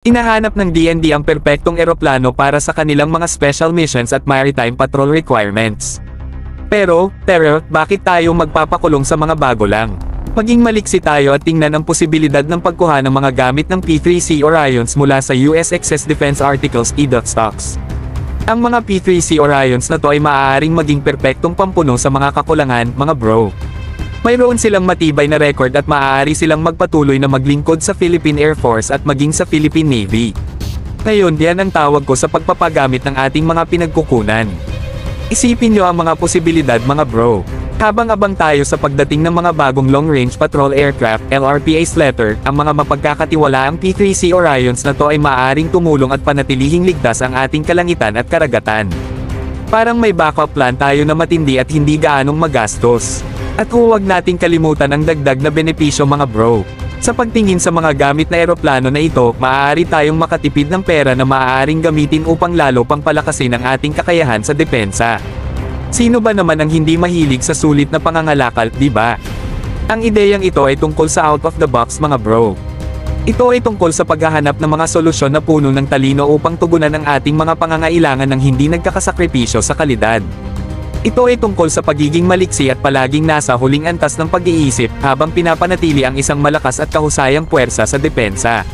Hinahanap ng DND ang perpektong eroplano para sa kanilang mga special missions at maritime patrol requirements. Pero, bakit tayo magpapakulong sa mga bago lang? Maging maliksi tayo at tingnan ang posibilidad ng pagkuha ng mga gamit ng P3C Orions mula sa US Excess Defense Articles stocks. Ang mga P3C Orions na to ay maaaring maging perpektong pampuno sa mga kakulangan, mga bro. Mayroon silang matibay na record at maaari silang magpatuloy na maglingkod sa Philippine Air Force at maging sa Philippine Navy. Ngayon, yan ang tawag ko sa pagpapagamit ng ating mga pinagkukunan. Isipin nyo ang mga posibilidad, mga bro. Habang-abang tayo sa pagdating ng mga bagong long-range patrol aircraft, LRPA's letter, ang mga mapagkakatiwalaang P3C Orions na to ay maaaring tumulong at panatilihing ligtas ang ating kalangitan at karagatan. Parang may backup plan tayo na matindi at hindi gaanong magastos. At huwag nating kalimutan ang dagdag na benepisyo, mga bro. Sa pagtingin sa mga gamit na eroplano na ito, maaari tayong makatipid ng pera na maaaring gamitin upang lalo pang palakasin ang ating kakayahan sa depensa. Sino ba naman ang hindi mahilig sa sulit na pangangalakal, di ba? Ang ideyang ito ay tungkol sa out of the box, mga bro. Ito ay tungkol sa paghahanap ng mga solusyon na puno ng talino upang tugunan ang ating mga pangangailangan ng hindi nagkakasakripisyo sa kalidad. Ito ay tungkol sa pagiging maliksi at palaging nasa huling antas ng pag-iisip habang pinapanatili ang isang malakas at kahusayang puwersa sa depensa.